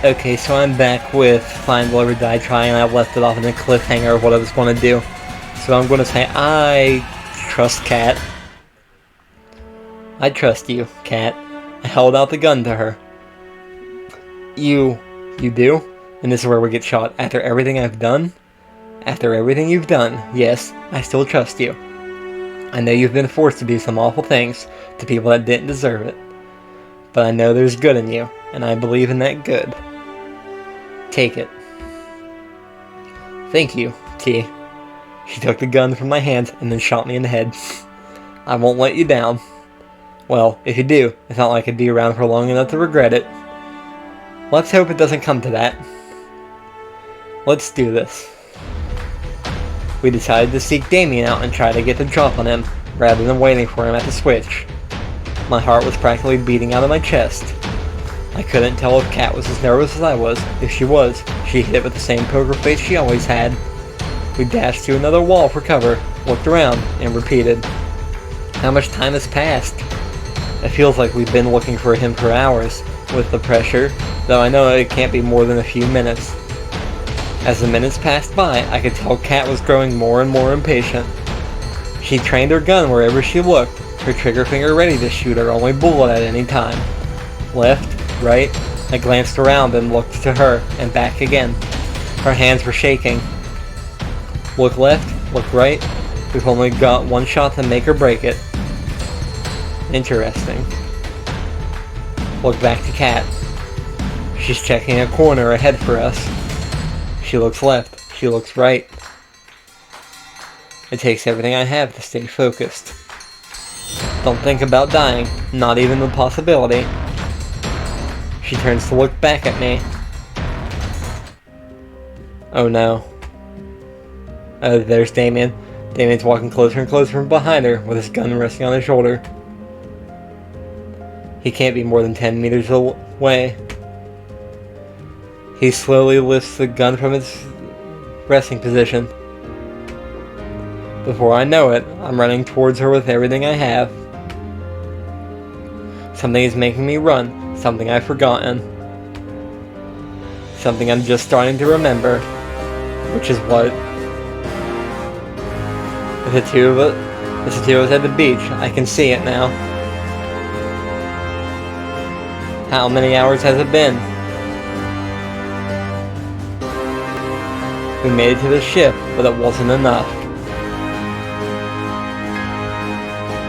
Okay, so I'm back with Find Will Ever Die Trying, and I left it off in a cliffhanger of what I was going to do. So I'm going to say, I trust Kat. I trust you, Kat. I held out the gun to her. You do? And this is where we get shot. After everything I've done? After everything you've done, yes, I still trust you. I know you've been forced to do some awful things to people that didn't deserve it. But I know there's good in you, and I believe in that good. Take it. Thank you, T. She took the gun from my hands and then shot me in the head. I won't let you down. Well, if you do, it's not like I'd be around for long enough to regret it. Let's hope it doesn't come to that. Let's do this. We decided to seek Damien out and try to get the drop on him, rather than waiting for him at the switch. My heart was practically beating out of my chest. I couldn't tell if Kat was as nervous as I was. If she was, she hit it with the same poker face she always had. We dashed to another wall for cover, looked around, and repeated. How much time has passed? It feels like we've been looking for him for hours, with the pressure, though I know it can't be more than a few minutes. As the minutes passed by, I could tell Kat was growing more and more impatient. She trained her gun wherever she looked, her trigger finger ready to shoot her only bullet at any time. Left, right, I glanced around and looked to her, and back again. Her hands were shaking. Look left, look right, we've only got one shot to make or break it. Interesting. Look back to Kat. She's checking a corner ahead for us. She looks left, she looks right. It takes everything I have to stay focused. Don't think about dying, not even the possibility. She turns to look back at me. Oh no. Oh, there's Damien. Damien's walking closer and closer from behind her, with his gun resting on his shoulder. He can't be more than 10 meters away. He slowly lifts the gun from its resting position. Before I know it, I'm running towards her with everything I have. Something is making me run, something I've forgotten. Something I'm just starting to remember. Which is what? It's the two of us at the beach. I can see it now. How many hours has it been? We made it to the ship, but it wasn't enough.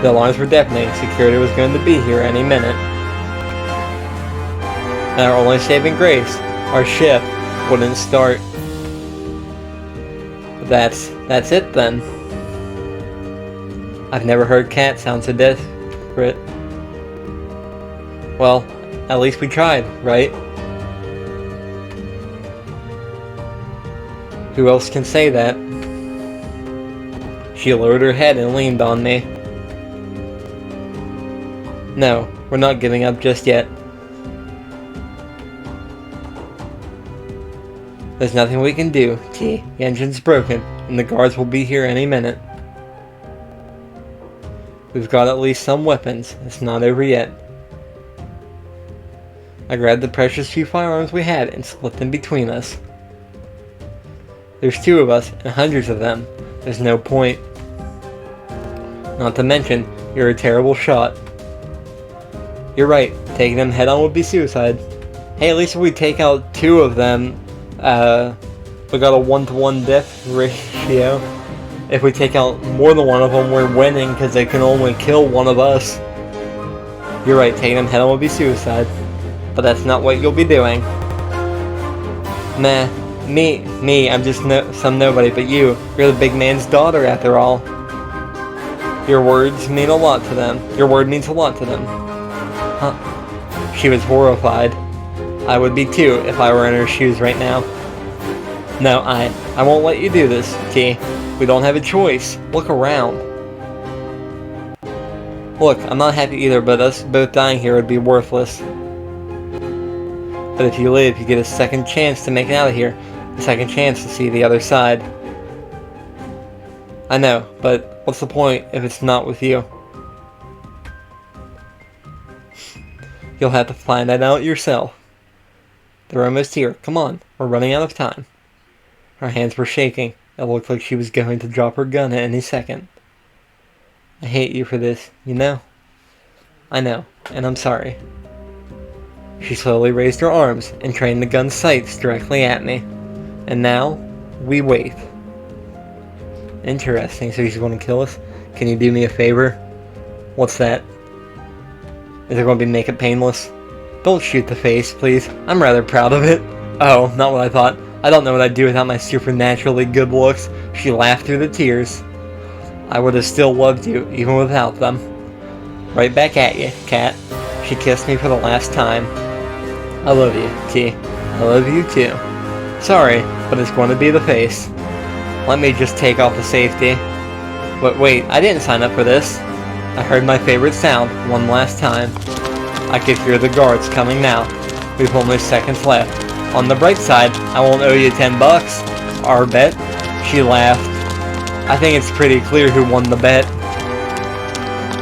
The alarms were deafening. Security was going to be here any minute. And our only saving grace, our ship, wouldn't start. That's it then. I've never heard Kat sound so desperate. Well, at least we tried, right? Who else can say that? She lowered her head and leaned on me. No, we're not giving up just yet. There's nothing we can do, T. The engine's broken, and the guards will be here any minute. We've got at least some weapons. It's not over yet. I grabbed the precious few firearms we had and split them between us. There's two of us, and hundreds of them. There's no point. Not to mention, you're a terrible shot. You're right, taking them head on would be suicide. Hey, at least if we take out two of them, we got a 1-to-1 death ratio. If we take out more than one of them, we're winning because they can only kill one of us. You're right, taking them head on would be suicide. But that's not what you'll be doing. Nah, me, I'm just some nobody, but you're the big man's daughter after all. Your words mean a lot to them. Your word means a lot to them. Huh. She was horrified. I would be too if I were in her shoes right now. No, I won't let you do this, T. We don't have a choice. Look around. Look, I'm not happy either, but us both dying here would be worthless. But if you live, you get a second chance to make it out of here. A second chance to see the other side. I know, but what's the point if it's not with you? You'll have to find that out yourself. They're almost here. Come on, we're running out of time. Her hands were shaking. It looked like she was going to drop her gun at any second. I hate you for this, you know? I know, and I'm sorry. She slowly raised her arms and trained the gun's sights directly at me. And now, we wait. Interesting, so she's going to kill us? Can you do me a favor? What's that? Is it going to be make it painless? Don't shoot the face, please. I'm rather proud of it. Oh, not what I thought. I don't know what I'd do without my supernaturally good looks. She laughed through the tears. I would have still loved you, even without them. Right back at you, Kat. She kissed me for the last time. I love you, T. I love you too. Sorry, but it's going to be the face. Let me just take off the safety. But wait, I didn't sign up for this. I heard my favorite sound one last time. I could hear the guards coming now. We've only seconds left. On the bright side, I won't owe you $10. Our bet? She laughed. I think it's pretty clear who won the bet.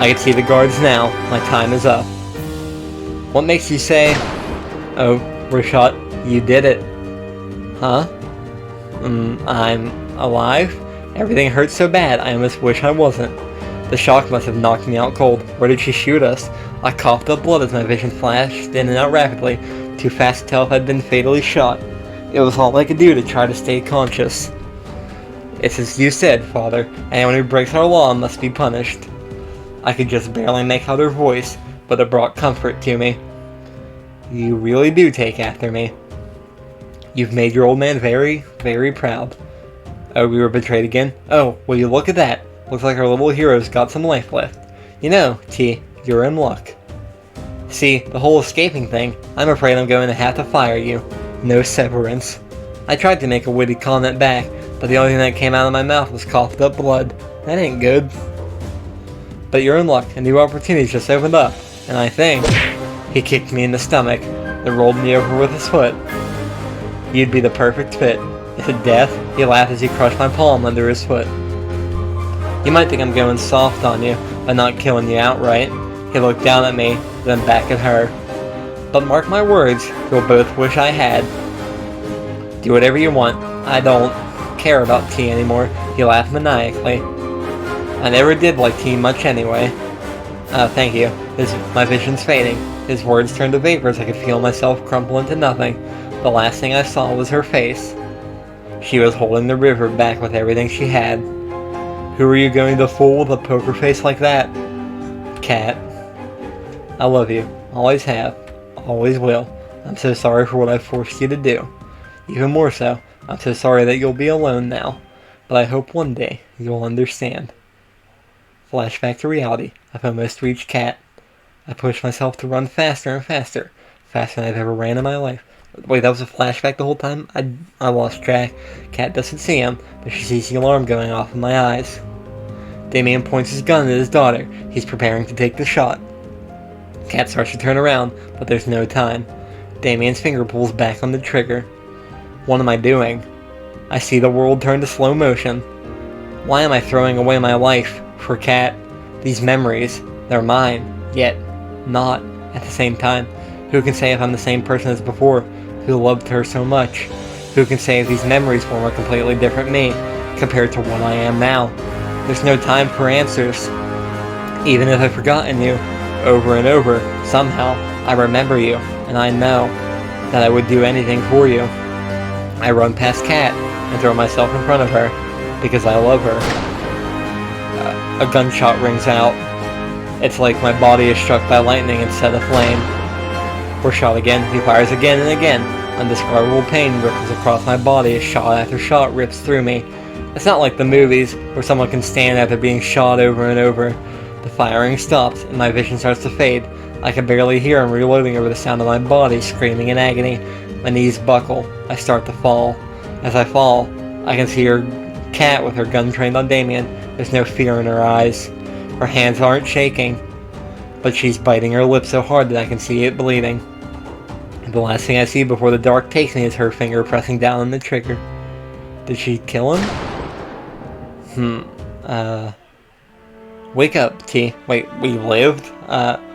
I can see the guards now. My time is up. What makes you say... Oh, Rashad, you did it. Huh? I'm alive? Everything hurts so bad, I almost wish I wasn't. The shock must have knocked me out cold. Where did she shoot us? I coughed up blood as my vision flashed in and out rapidly, too fast to tell if I'd been fatally shot. It was all I could do to try to stay conscious. It's as you said, Father. Anyone who breaks our law must be punished. I could just barely make out her voice, but it brought comfort to me. You really do take after me. You've made your old man very, very proud. Oh, we were betrayed again? Oh, will you look at that? Looks like our little hero's got some life left. You know, T, you're in luck. See, the whole escaping thing, I'm afraid I'm going to have to fire you. No severance. I tried to make a witty comment back, but the only thing that came out of my mouth was coughed up blood. That ain't good. But you're in luck, a new opportunity's just opened up, and I think... He kicked me in the stomach, then rolled me over with his foot. You'd be the perfect fit. Is it death? He laughed as he crushed my palm under his foot. You might think I'm going soft on you, by not killing you outright. He looked down at me, then back at her. But mark my words, you'll both wish I had. Do whatever you want. I don't care about T anymore. He laughed maniacally. I never did like T much anyway. Thank you. My vision's fading. His words turned to vapors. I could feel myself crumple into nothing. The last thing I saw was her face. She was holding the river back with everything she had. Who are you going to fool with a poker face like that? Kat. I love you. Always have. Always will. I'm so sorry for what I forced you to do. Even more so, I'm so sorry that you'll be alone now. But I hope one day you'll understand. Flashback to reality. I've almost reached Kat. I pushed myself to run faster and faster. Faster than I've ever ran in my life. Wait, that was a flashback the whole time? I lost track. Kat doesn't see him, but she sees the alarm going off in my eyes. Damien points his gun at his daughter. He's preparing to take the shot. Kat starts to turn around, but there's no time. Damien's finger pulls back on the trigger. What am I doing? I see the world turn to slow motion. Why am I throwing away my life for Kat? These memories, they're mine, yet not at the same time. Who can say if I'm the same person as before, who loved her so much? Who can say if these memories form a completely different me, compared to what I am now? There's no time for answers. Even if I've forgotten you, over and over, somehow, I remember you, and I know that I would do anything for you. I run past Kat, and throw myself in front of her, because I love her. A gunshot rings out. It's like my body is struck by lightning and set aflame. We're shot again. He fires again and again. Undescribable pain ripples across my body as shot after shot rips through me. It's not like the movies, where someone can stand after being shot over and over. The firing stops, and my vision starts to fade. I can barely hear him reloading over the sound of my body screaming in agony. My knees buckle. I start to fall. As I fall, I can see her Kat with her gun trained on Damien. There's no fear in her eyes. Her hands aren't shaking, but she's biting her lip so hard that I can see it bleeding. The last thing I see before the dark takes me is her finger pressing down on the trigger. Did she kill him? Wake up, T. Wait, we lived?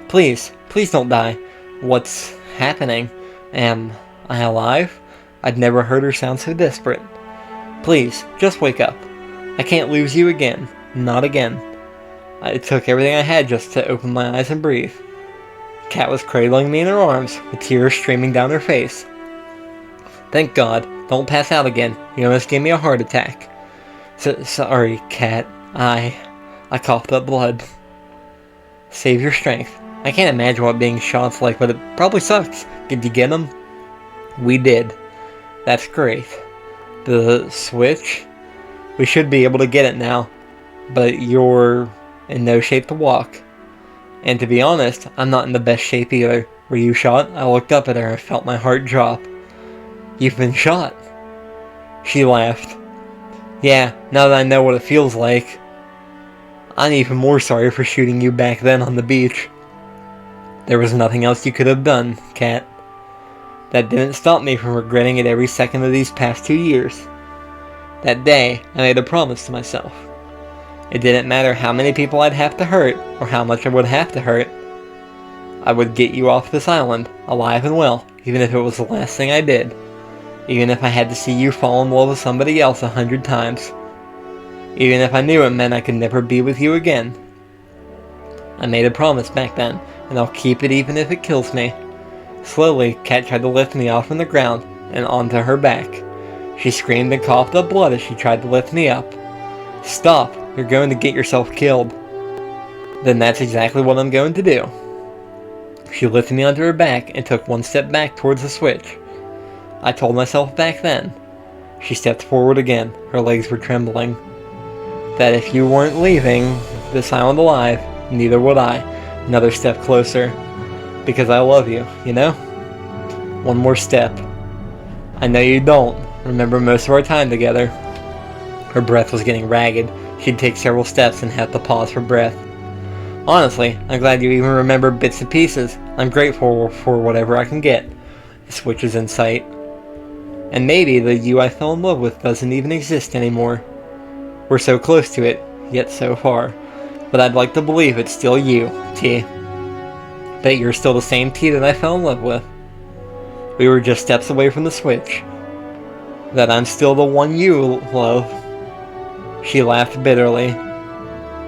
Please don't die. What's happening? Am I alive? I'd never heard her sound so desperate. Please, just wake up. I can't lose you again. Not again. It took everything I had just to open my eyes and breathe. Kat was cradling me in her arms, with tears streaming down her face. Thank God. Don't pass out again. You almost gave me a heart attack. Sorry, Kat. I coughed up blood. Save your strength. I can't imagine what being shot's like, but it probably sucks. Did you get them? We did. That's great. The switch? We should be able to get it now, but you're in no shape to walk. And to be honest, I'm not in the best shape either. Were you shot? I looked up at her and felt my heart drop. You've been shot. She laughed. Yeah, now that I know what it feels like. I'm even more sorry for shooting you back then on the beach. There was nothing else you could have done, Kat. That didn't stop me from regretting it every second of these past 2 years. That day, I made a promise to myself. It didn't matter how many people I'd have to hurt, or how much I would have to hurt. I would get you off this island, alive and well, even if it was the last thing I did. Even if I had to see you fall in love with somebody else 100 times. Even if I knew it meant I could never be with you again. I made a promise back then, and I'll keep it even if it kills me. Slowly, Kat tried to lift me off from the ground and onto her back. She screamed and coughed up blood as she tried to lift me up. Stop! You're going to get yourself killed. Then that's exactly what I'm going to do. She lifted me onto her back and took one step back towards the switch. I told myself back then. She stepped forward again. Her legs were trembling. That if you weren't leaving this island alive, neither would I. Another step closer. Because I love you, you know? One more step. I know you don't remember most of our time together. Her breath was getting ragged. She'd take several steps and have to pause for breath. Honestly, I'm glad you even remember bits and pieces. I'm grateful for whatever I can get. The switch is in sight. And maybe the you I fell in love with doesn't even exist anymore. We're so close to it, yet so far. But I'd like to believe it's still you, T. That you're still the same T that I fell in love with. We were just steps away from the switch. That I'm still the one you love. She laughed bitterly.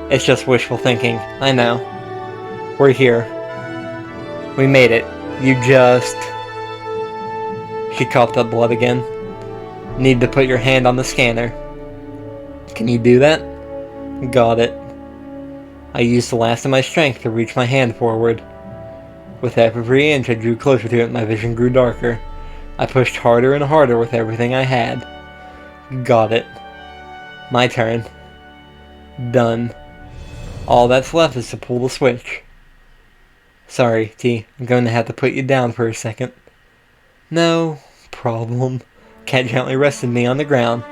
It's just wishful thinking, I know. We're here. We made it. You just... She coughed up blood again. Need to put your hand on the scanner. Can you do that? Got it. I used the last of my strength to reach my hand forward. With every inch I drew closer to it, my vision grew darker. I pushed harder and harder with everything I had. Got it. My turn. Done. All that's left is to pull the switch. Sorry, T. I'm going to have to put you down for a second. No problem. Kat gently rested me on the ground.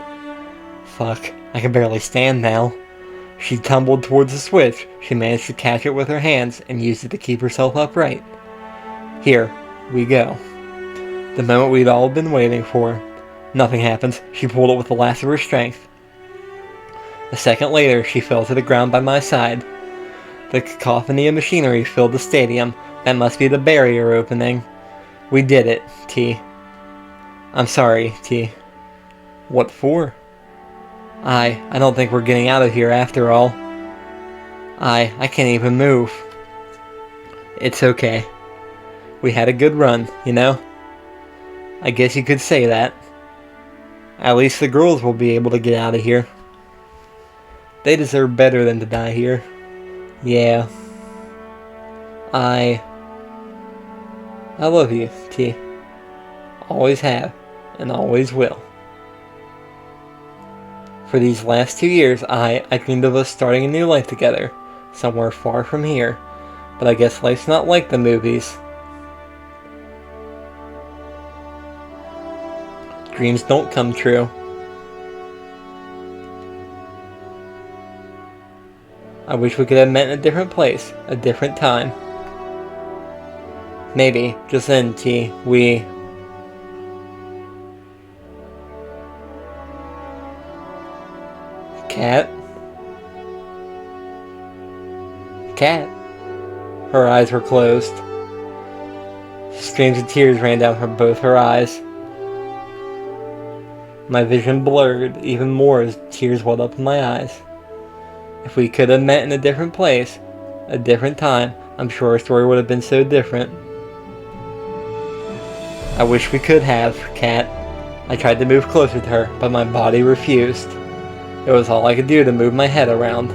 Fuck. I can barely stand now. She tumbled towards the switch. She managed to catch it with her hands and used it to keep herself upright. Here we go. The moment we'd all been waiting for. Nothing happens. She pulled it with the last of her strength. A second later, she fell to the ground by my side. The cacophony of machinery filled the stadium. That must be the barrier opening. We did it, T. I'm sorry, T. What for? I don't think we're getting out of here after all. I can't even move. It's okay. We had a good run, you know? I guess you could say that. At least the girls will be able to get out of here. They deserve better than to die here. Yeah. I love you, T. Always have, and always will. For these last 2 years, I dreamed of us starting a new life together, somewhere far from here. But I guess life's not like the movies. Dreams don't come true. I wish we could have met in a different place, a different time. Maybe, just then, T, we... Kat? Kat? Her eyes were closed. Streams of tears ran down from both her eyes. My vision blurred even more as tears welled up in my eyes. If we could have met in a different place, a different time, I'm sure our story would have been so different. I wish we could have, Kat. I tried to move closer to her, but my body refused. It was all I could do to move my head around.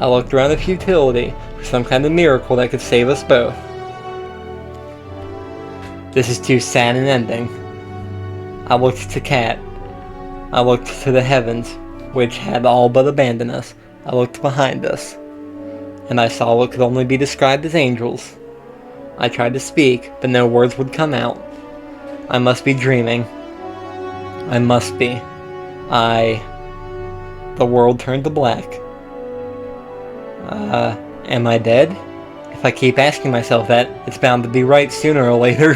I looked around the futility for some kind of miracle that could save us both. This is too sad an ending. I looked to Kat. I looked to the heavens, which had all but abandoned us. I looked behind us, and I saw what could only be described as angels. I tried to speak, but no words would come out. I must be dreaming. I must be. The world turned to black. Am I dead? If I keep asking myself that, it's bound to be right sooner or later.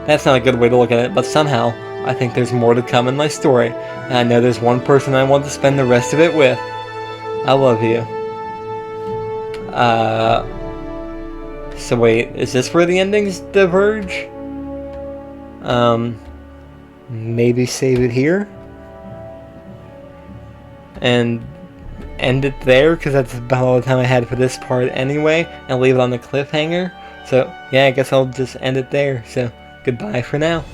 That's not a good way to look at it, but somehow, I think there's more to come in my story, and I know there's one person I want to spend the rest of it with. I love you. So wait, is this where the endings diverge? Maybe save it here? And end it there, because that's about all the time I had for this part anyway, and leave it on the cliffhanger. So, yeah, I guess I'll just end it there. So, goodbye for now.